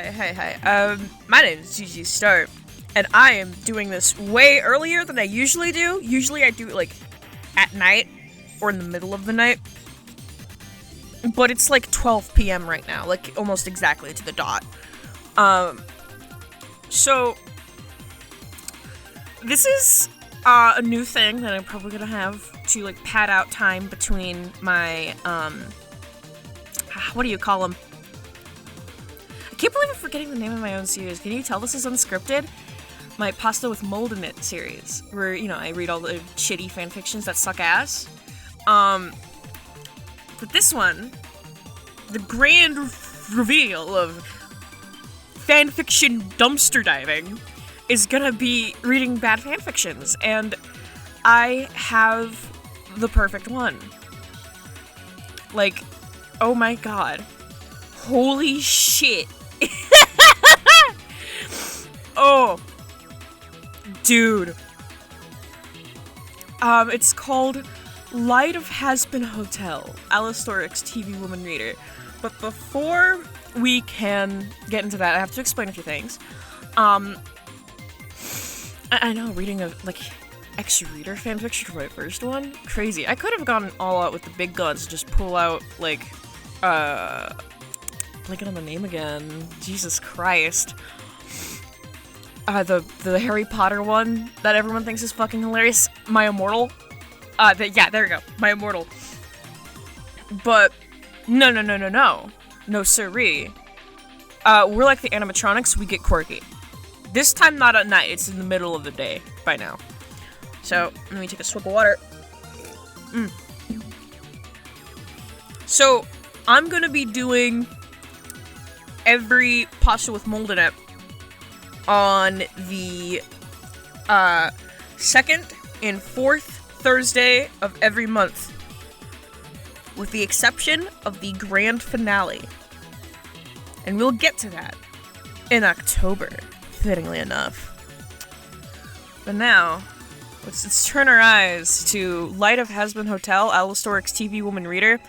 Hi. My name is Gigi Star, and I am doing this way earlier than I usually do. Usually I do it, like, at night, or in the middle of the night. But it's, like, 12 p.m. right now, like, almost exactly to the dot. So, this is, a new thing that I'm probably gonna have to, like, pad out time between my, what do you call them? I can't believe I'm forgetting the name of my own series. Can you tell this is unscripted? My Pasta with Mold in It series, where, you know, I read all the shitty fanfictions that suck ass. But this one, the grand reveal of fanfiction dumpster diving, is gonna be reading bad fanfictions, and I have the perfect one. Like, oh my god. Holy shit. Oh. Dude. It's called Light of Hazbin Hotel, Alastoric's TV Woman Reader. But before we can get into that, I have to explain a few things. I know, reading a, like, X-Reader fanfiction for my first one? Crazy. I could have gone all out with the big guns, just pull out, like, blanking on the name again. Jesus Christ. The Harry Potter one that everyone thinks is fucking hilarious. My Immortal. Yeah, there we go. My Immortal. But, no. No siree. We're like the animatronics, we get quirky. This time not at night, it's in the middle of the day by now. So, let me take a swig of water. So, I'm gonna be doing every pasta with mold in it on the, second and fourth Thursday of every month, with the exception of the grand finale. And we'll get to that in October, fittingly enough. But now, let's turn our eyes to Light of Hazbin Hotel, Alastoric's TV Woman Reader.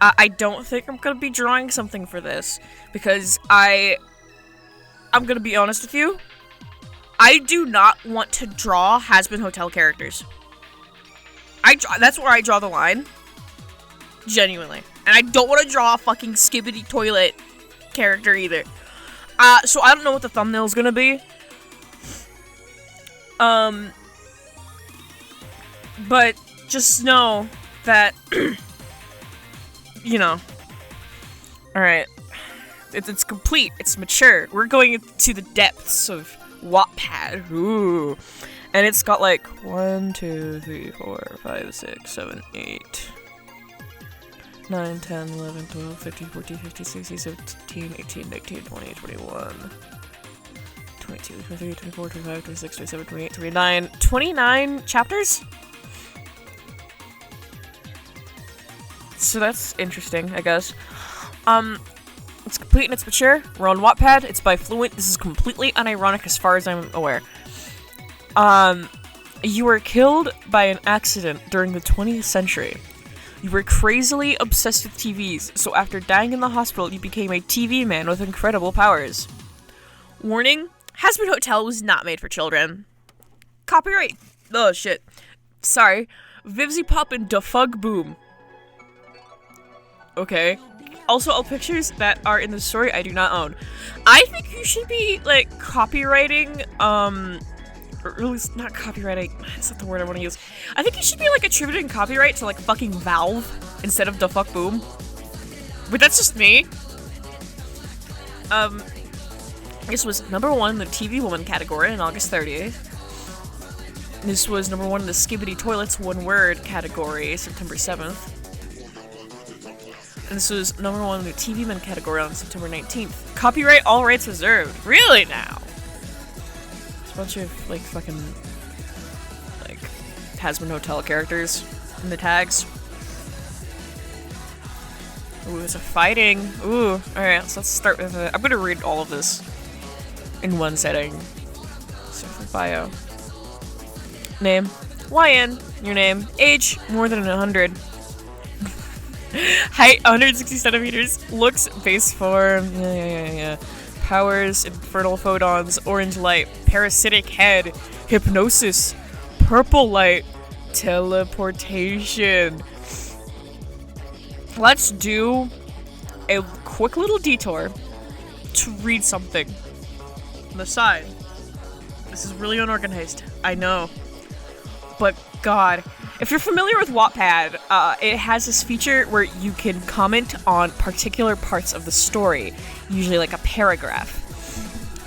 I don't think I'm gonna be drawing something for this, because I'm gonna be honest with you, I do not want to draw Hazbin Hotel characters. That's where I draw the line. Genuinely. And I don't want to draw a fucking skibidi toilet character either. So I don't know what the thumbnail's gonna be. But just know that, you know, alright, it's complete, it's mature, we're going into the depths of Wattpad, ooh, and it's got like 1, 2, 3, 4, 5, 6, 7, 8, 9, 10, 11, 12, 13, 14, 15, 16, 17, 18, 19, 20, 21, 22, 23, 24, 25, 26, 27, 28, 29, 29 chapters? So that's interesting, I guess. It's complete and it's mature. We're on Wattpad. It's by Fluent. This is completely unironic as far as I'm aware. You were killed by an accident during the 20th century. You were crazily obsessed with TVs, so after dying in the hospital, you became a TV man with incredible powers. Warning, Hazbin Hotel was not made for children. Copyright. Oh, shit. Sorry. Vivziepop and dafuqboom. Okay. Also, all pictures that are in the story I do not own. I think you should be, like, copywriting, or at least not copywriting, that's not the word I want to use. I think you should be, like, attributing copyright to, like, fucking Valve instead of dafuqboom. But that's just me. This was #1 in the TV Woman category on August 30th. This was #1 in the Skibidi Toilets one word category, September 7th. And this was #1 in the TV Men category on September 19th. Copyright, all rights reserved. Really now? It's a bunch of, like, fucking, like, Hazbin Hotel characters in the tags. Ooh, there's a fighting. Ooh, alright, so let's start with I'm gonna read all of this in one setting. So for bio. Name, YN, your name, age, more than 100. Height, 160 centimeters. Looks, base form, yeah. powers, infernal photons, orange light, parasitic head, hypnosis, purple light, teleportation. Let's do a quick little detour to read something on the side. This is really unorganized, I know. But God, if you're familiar with Wattpad, it has this feature where you can comment on particular parts of the story, usually like a paragraph.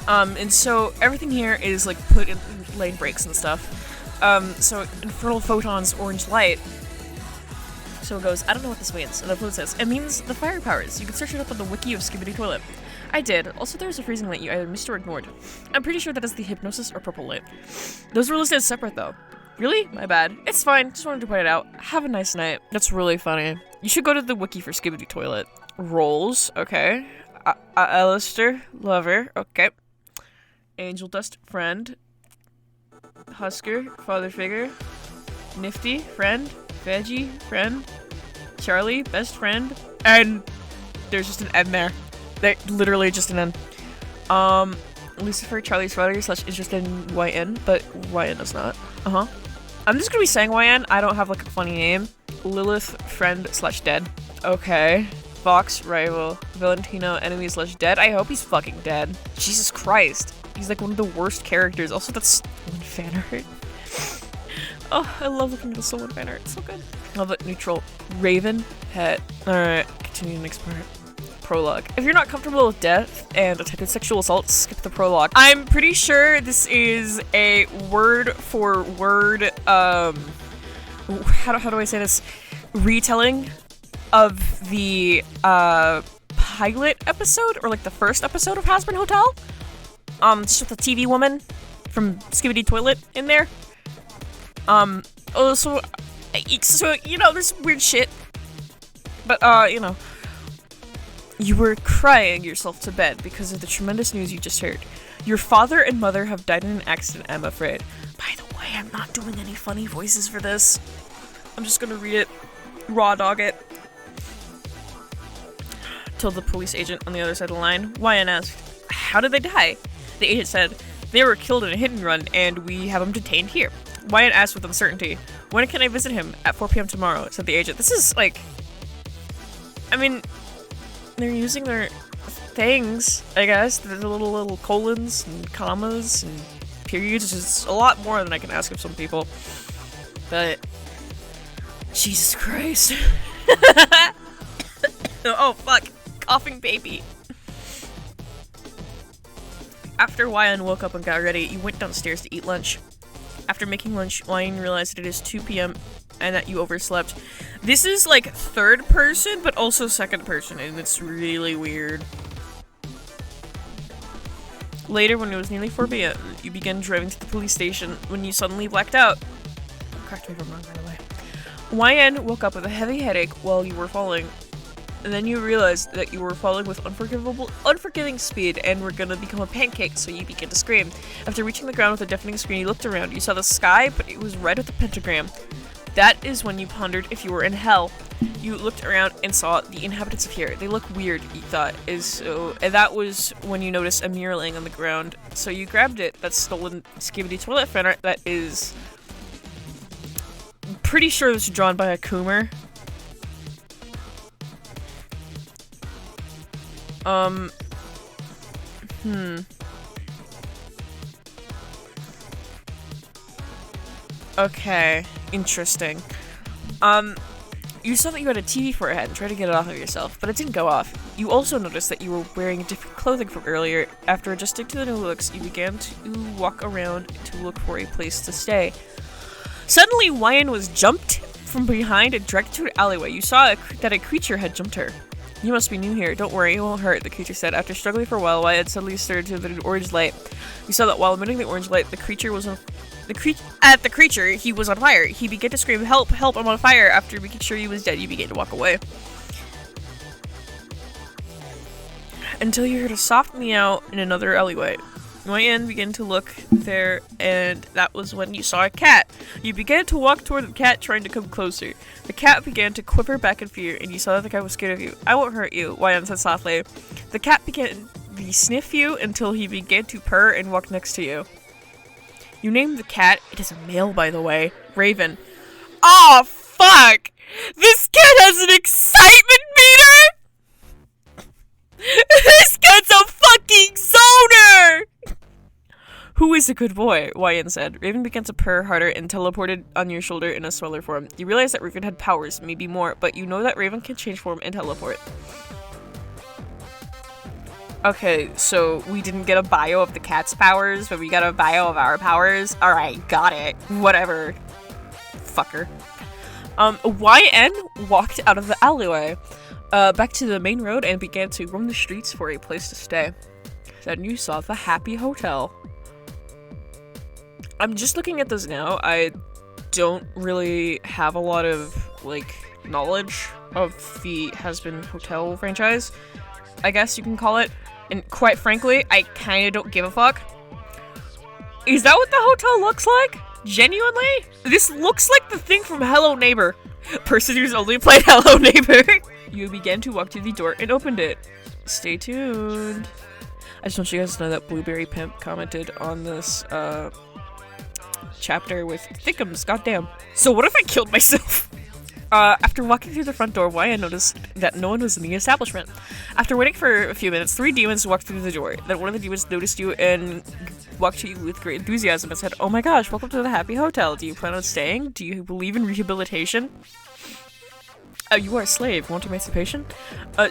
And so everything here is like put in lane breaks and stuff. So infernal photons, orange light. So it goes, I don't know what this means. And it says, it means the fire powers. You can search it up on the wiki of Skibidi Toilet. I did. Also, there's a freezing light you either missed or ignored. I'm pretty sure that is the hypnosis or purple light. Those were listed as separate though. Really? My bad. It's fine. Just wanted to point it out. Have a nice night. That's really funny. You should go to the wiki for Skibidi Toilet. Roles. Okay. Alistair. Lover. Okay. Angel Dust. Friend. Husker. Father figure. Nifty. Friend. Veggie. Friend. Charlie. Best friend. And there's just an N there. Literally just an N. Lucifer. Charlie's father / interested in YN, but YN is not. I'm just gonna be saying YN. I don't have like a funny name. Lilith, friend / dead. Okay. Fox, rival. Valentino, enemy / dead. I hope he's fucking dead. Jesus Christ. He's like one of the worst characters. Also, that's one fan art. Oh, I love looking at the Soul fan art. It's so good. Love it. Neutral. Raven, pet. Alright, continue the next part. Prologue. If you're not comfortable with death and attempted sexual assault, skip the prologue. I'm pretty sure this is a word for word, how do I say this? Retelling of the, pilot episode, or like the first episode of Hazbin Hotel. Just with the TV woman from Skibidi Toilet in there. So, you know, there's weird shit. But, you know. You were crying yourself to bed because of the tremendous news you just heard. Your father and mother have died in an accident, I'm afraid. By the way, I'm not doing any funny voices for this. I'm just gonna read it. Raw dog it. Told the police agent on the other side of the line. YN asked, how did they die? The agent said, they were killed in a hit and run, and we have them detained here. YN asked with uncertainty, when can I visit him? At 4 p.m. tomorrow, said the agent. This is like... I mean... They're using their things, I guess. The little colons and commas and periods, which is a lot more than I can ask of some people. But Jesus Christ. Oh fuck. Coughing baby. After YN woke up and got ready, you went downstairs to eat lunch. After making lunch, YN realized that it is 2 p.m. and that you overslept. This is like third person, but also second person, and it's really weird. Later, when it was nearly 4 p.m., you began driving to the police station when you suddenly blacked out. Correct me if I'm wrong, by the way. YN woke up with a heavy headache while you were falling. And then you realized that you were falling with unforgiving speed and were gonna become a pancake, so you began to scream. After reaching the ground with a deafening scream, you looked around. You saw the sky, but it was red with a pentagram. That is when you pondered if you were in hell. You looked around and saw the inhabitants of here. They look weird, you thought. And that was when you noticed a mirror laying on the ground. So you grabbed it. That's stolen Skibidi Toilet fan art that is... I'm pretty sure this was drawn by a Coomer. Okay, interesting. You saw that you had a TV for a head and tried to get it off of yourself, but it didn't go off. You also noticed that you were wearing different clothing from earlier. After adjusting to the new looks, you began to walk around to look for a place to stay. Suddenly, YN was jumped from behind and dragged to an alleyway. You saw that a creature had jumped her. You must be new here. Don't worry, it won't hurt, the creature said. After struggling for a while, YN suddenly started to emit an orange light. You saw that while emitting the orange light, the creature was on he was on fire. He began to scream, help, help, I'm on fire. After making sure he was dead, you began to walk away. Until you heard a soft meow in another alleyway. YN began to look there, and that was when you saw a cat. You began to walk toward the cat, trying to come closer. The cat began to quiver back in fear, and you saw that the cat was scared of you. I won't hurt you, YN said softly. The cat began he sniffed you until he began to purr and walk next to you. You named the cat, it is a male by the way, Raven. Aw, fuck! This cat has an excitement meter? This cat's a fucking zoner! Who is a good boy? YN said. Raven began to purr harder and teleported on your shoulder in a sweller form. You realize that Raven had powers, maybe more, but you know that Raven can change form and teleport. Okay, so we didn't get a bio of the cat's powers, but we got a bio of our powers. Alright, got it. Whatever. Fucker. YN walked out of the alleyway, back to the main road and began to roam the streets for a place to stay. Then you saw the Happy Hotel. I'm just looking at this now. I don't really have a lot of, like, knowledge of the Hazbin Hotel franchise, I guess you can call it. And quite frankly, I kinda don't give a fuck. Is that what the hotel looks like? Genuinely? This looks like the thing from Hello Neighbor. Person who's only played Hello Neighbor. You began to walk to the door and opened it. Stay tuned. I just want you guys to know that Blueberry Pimp commented on this, chapter with thickums, goddamn. So what if I killed myself? After walking through the front door, YN noticed that no one was in the establishment. After waiting for a few minutes, 3 demons walked through the door. Then one of the demons noticed you and walked to you with great enthusiasm and said, "Oh my gosh, welcome to the Happy Hotel. Do you plan on staying? Do you believe in rehabilitation? You are a slave. Want emancipation?"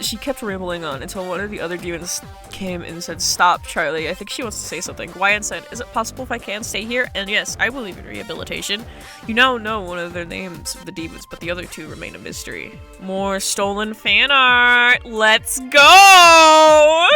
She kept rambling on until one of the other demons came and said, "Stop, Charlie. I think she wants to say something." YN said, "Is it possible if I can stay here?" And yes, I believe in rehabilitation. You now know one of the names of the demons, but the other 2 remain a mystery. More stolen fan art. Let's go!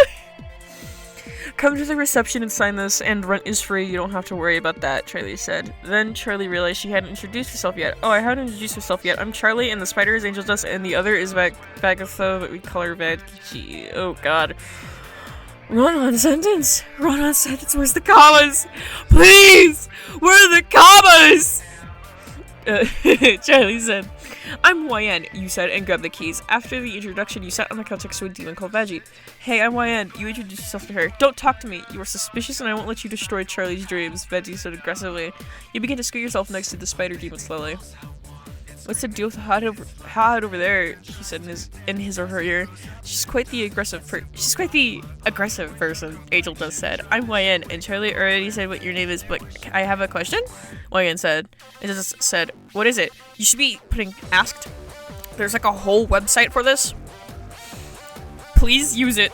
Come to the reception and sign this, and rent is free. You don't have to worry about that, Charlie said. Then Charlie realized she hadn't introduced herself yet. Oh, I haven't introduced herself yet. I'm Charlie, and the spider is Angel Dust, and the other is Bagatha, but we call her Gigi. Oh god. Run-on sentence! Run-on sentence, where's the commas? Please! Where are the commas? Charlie said, "I'm YN," you said, and grabbed the keys. After the introduction, you sat on the couch next to a demon called Veggie. "Hey, I'm YN. You introduced yourself to her. Don't talk to me. You are suspicious and I won't let you destroy Charlie's dreams," Veggie said aggressively. You began to scoot yourself next to the spider demon slowly. "What's the deal with the hot over there?" he said in his or her ear. She's quite the aggressive person, Angel Dust said. "I'm YN, and Charlie already said what your name is, but I have a question?" YN said. Angel Dust said, "What is it?" You should be putting asked. There's like a whole website for this. Please use it.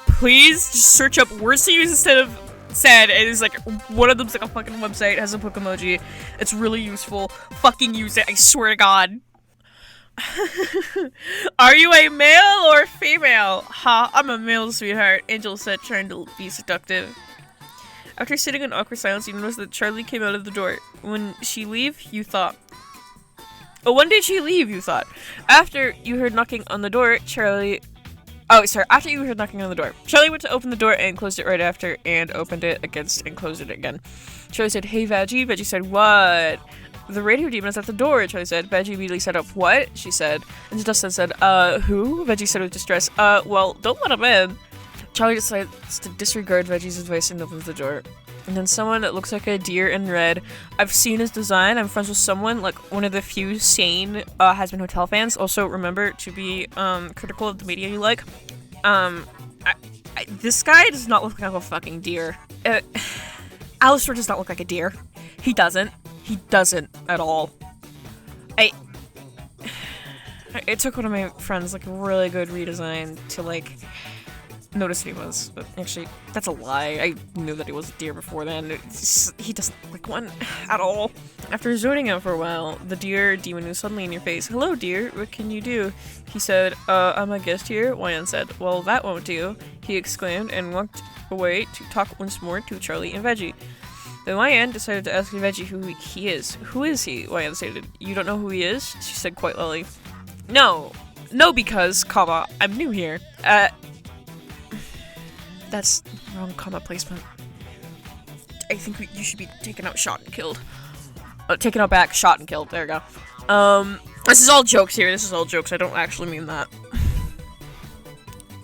Please just search up words to use instead of said. It is like, one of them's like a fucking website, has a book emoji. It's really useful. Fucking use it, I swear to god. "Are you a male or female?" "Ha, I'm a male, sweetheart," Angel said, trying to be seductive. After sitting in awkward silence, you noticed that Charlie came out of the door. When did she leave, you thought? After you heard knocking on the door, after you heard knocking on the door. Charlie went to open the door and closed it right after, and opened it against and closed it again. Charlie said, "Hey, Veggie." Veggie said, "What?" "The radio demon is at the door," Charlie said. Veggie immediately said up, "What?" she said. And Dustin said, Who?" Veggie said with distress. Well, don't let him in." Charlie decides to disregard Veggie's advice and opens the door. And then someone that looks like a deer in red. I've seen his design. I'm friends with someone, like one of the few sane Hazbin Hotel fans. Also, remember to be critical of the media you like. This guy does not look like a fucking deer. Alistair does not look like a deer. He doesn't. He doesn't at all. It took one of my friends, like, a really good redesign to, like, notice that he was, but actually, that's a lie. I knew that he was a deer before then. He doesn't look like one at all. After zoning out for a while, the deer demon was suddenly in your face. "Hello, dear. What can you do?" He said, "I'm a guest here," YN said. "Well, that won't do," he exclaimed, and walked away to talk once more to Charlie and Veggie. Then YN decided to ask Veggie who he is. "Who is he?" YN stated. "You don't know who he is?" she said quite lowly. No, because, comma, I'm new here." That's wrong comma placement. I think you should be taken out, shot, and killed. Taken out back, shot, and killed. There we go. This is all jokes here. This is all jokes. I don't actually mean that.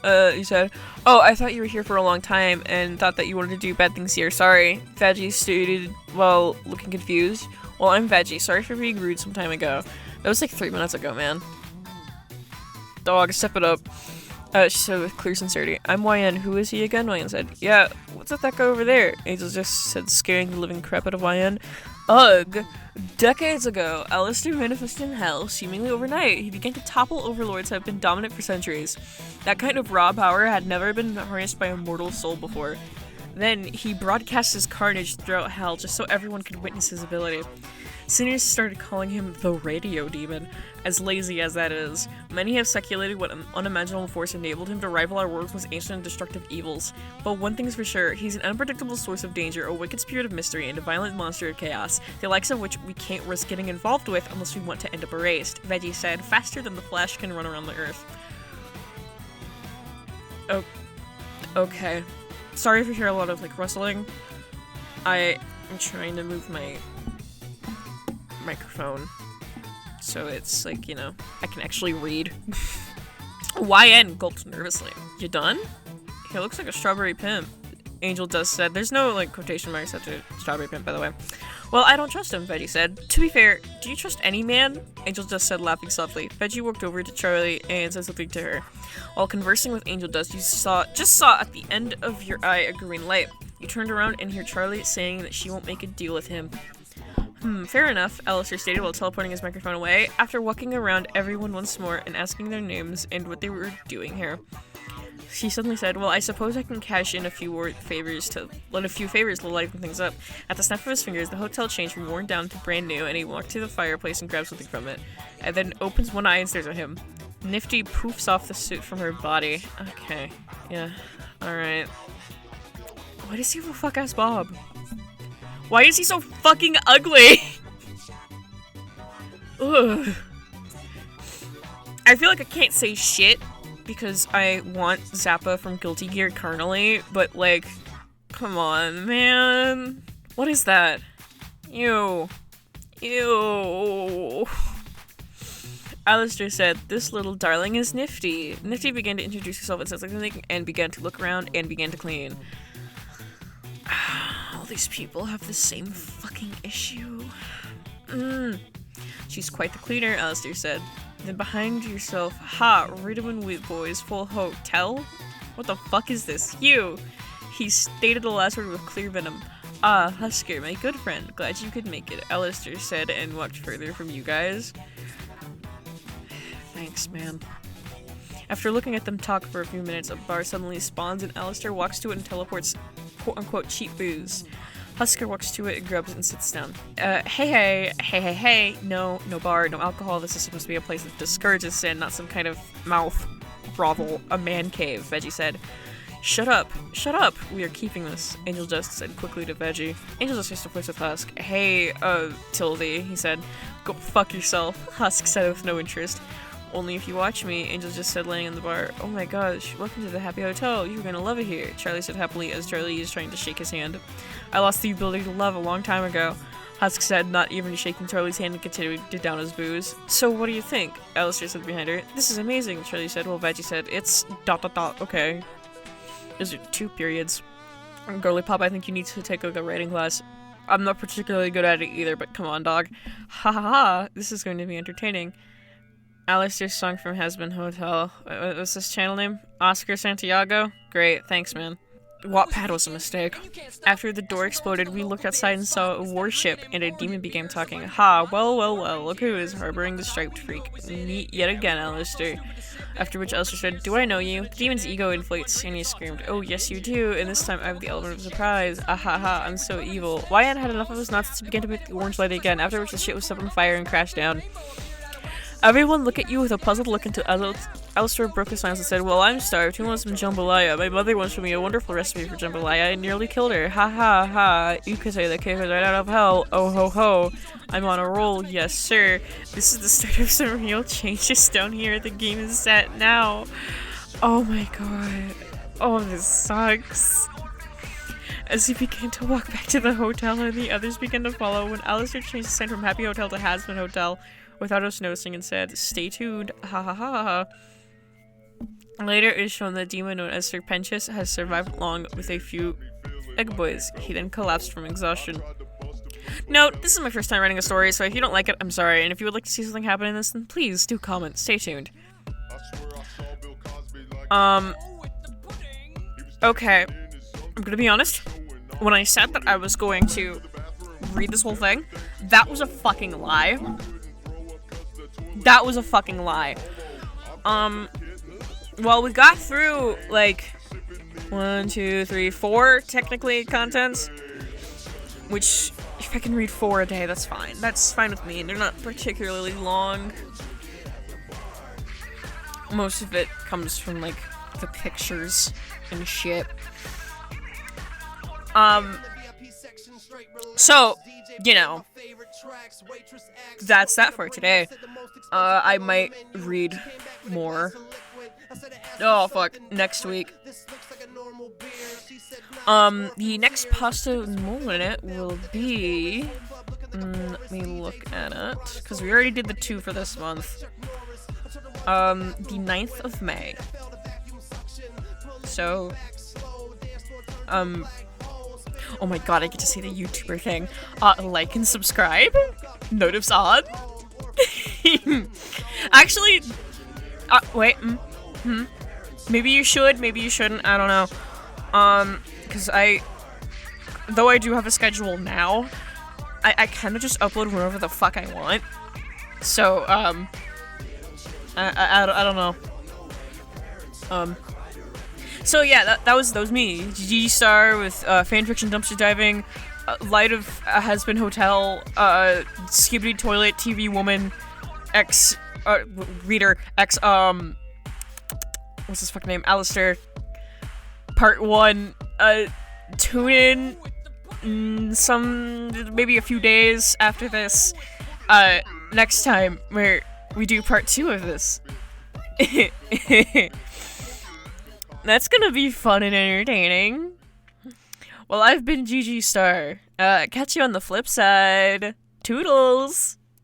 He said, "Oh, I thought you were here for a long time and thought that you wanted to do bad things here. Sorry." Veggie stated while looking confused. "Well, I'm Veggie. Sorry for being rude some time ago." That was like 3 minutes ago, man. Dog, step it up. She said with clear sincerity. "I'm YN. Who is he again?" YN said. "Yeah, what's with that guy over there?" Angel just said, scaring the living crap out of YN. "Ugh. Decades ago, Alistair manifested in hell, seemingly overnight. He began to topple overlords that have been dominant for centuries. That kind of raw power had never been harnessed by a mortal soul before. Then, he broadcast his carnage throughout hell just so everyone could witness his ability. Sinners started calling him the Radio Demon, as lazy as that is. Many have speculated what unimaginable force enabled him to rival our world's most ancient and destructive evils. But one thing's for sure, he's an unpredictable source of danger, a wicked spirit of mystery, and a violent monster of chaos, the likes of which we can't risk getting involved with unless we want to end up erased," Veggie said, faster than the Flash can run around the Earth. Oh, okay. Sorry if you hear a lot of, like, rustling. I am trying to move my microphone so it's like, you know, I can actually read. YN gulped nervously. "You done?" "He looks like a strawberry pimp," Angel Dust said. There's no, like, quotation marks after strawberry pimp, by the way. "Well, I don't trust him," Veggie said. "To be fair, do you trust any man?" Angel Dust said, laughing softly. Veggie walked over to Charlie and said something to her. "While conversing with Angel Dust, you just saw at the end of your eye a green light. You turned around and hear Charlie saying that she won't make a deal with him." Fair enough," Alistair stated while teleporting his microphone away, after walking around everyone once more and asking their names and what they were doing here. She suddenly said, "Well, I suppose I can cash in a few favors to lighten things up." At the snap of his fingers, the hotel changed from worn down to brand new, and he walked to the fireplace and grabbed something from it, and then opens one eye and stares at him. Nifty poofs off the suit from her body. Okay, yeah, alright. Why does he have a fuck-ass bob? Why is he so fucking ugly? Ugh. I feel like I can't say shit because I want Zappa from Guilty Gear carnally, but like, come on, man. What is that? Ew. Ew. Alistair said, "This little darling is Nifty." Nifty began to introduce herself and said something and began to look around and began to clean. All these people have the same fucking issue. "She's quite the cleaner," Alistair said. "Then behind yourself, ha, Ridwan Wheat Boys, full hotel? What the fuck is this? You!" He stated the last word with clear venom. "Ah, Husker, my good friend, glad you could make it," Alistair said and walked further from you guys. Thanks, man. After looking at them talk for a few minutes, a bar suddenly spawns and Alistair walks to it and teleports quote-unquote cheap booze. Husker walks to it and grabs it and sits down. Hey, no bar, no alcohol, this is supposed to be a place that discourages sin, not some kind of mouth brothel, a man cave," Veggie said. Shut up, we are keeping this," Angel Dust said quickly to Veggie. Angel Dust used to place with Husk. "Hey, Tildy," he said. "Go fuck yourself," Husk said with no interest. "Only if you watch me," Angel just said, laying in the bar. "Oh my gosh, welcome to the Happy Hotel. You're gonna love it here," Charlie said happily as Charlie is trying to shake his hand. "I lost the ability to love a long time ago," Husk said, not even shaking Charlie's hand and continuing to down his booze. "So what do you think?" Alistair said behind her. "This is amazing," Charlie said, while Veggie said, "It's ... okay." Those are 2 periods. Girly Pop, I think you need to take like a writing class. I'm not particularly good at it either, but come on, dog. Ha ha ha, this is going to be entertaining. Alistair's song from Hazbin Hotel. What's this channel name? Oscar Santiago? Great, thanks, man. Wattpad was a mistake. After the door exploded, we looked outside and saw a warship, and a demon began talking. Ha, well, look who is harboring the striped freak. Meet yet again, Alistair. After which Alistair said, "Do I know you?" The demon's ego inflates, and he screamed, "Oh, yes you do, and this time I have the element of surprise. Ah ha ha, I'm so evil." YN had enough of his nonsense and began to make the orange light again, after which the shit was set on fire and crashed down. Everyone looked at you with a puzzled look until Alistair broke the silence and said, "Well, I'm starved. Who wants some jambalaya? My mother once showed me a wonderful recipe for jambalaya. I nearly killed her. Ha ha ha. You could say that came right out of hell. Oh ho ho. I'm on a roll. Yes, sir. This is the start of some real changes down here. The game is set now." Oh my god. Oh, this sucks. As he began to walk back to the hotel and the others began to follow, when Alistair changed the sign from Happy Hotel to Hazbin Hotel, without us noticing, and said, "Stay tuned, ha ha ha ha." Later, it is shown that demon known as Serpentius has survived along with a few egg boys. He then collapsed from exhaustion. Note, this is my first time writing a story, so if you don't like it, I'm sorry, and if you would like to see something happen in this, then please do comment. Stay tuned. Okay. I'm gonna be honest. When I said that I was going to read this whole thing, that was a fucking lie. That was a fucking lie. Well, we got through, like, 1, 2, 3, 4, technically, contents. Which, if I can read 4 a day, that's fine. That's fine with me. They're not particularly long. Most of it comes from, like, the pictures and shit. So, you know, that's that for today. I might read more. Oh, fuck. Next week. The next pasta minute will be... let me look at it. Because we already did the 2 for this month. The 9th of May. So... oh my god, I get to see the YouTuber thing. Like and subscribe? Notifs on? Actually... wait, maybe you should, maybe you shouldn't, I don't know. Because though I do have a schedule now, I kind of just upload whenever the fuck I want. So, I don't know. So yeah, that was me, Gigi Star with Fanfiction Dumpster Diving, Light of Hazbin Hotel, Skibidi Toilet, TV Woman, Reader, what's his fucking name? Alistair. Part 1. Tune in maybe a few days after this, next time, where we do part 2 of this. That's gonna be fun and entertaining. Well, I've been Gigi Star. Catch you on the flip side. Toodles!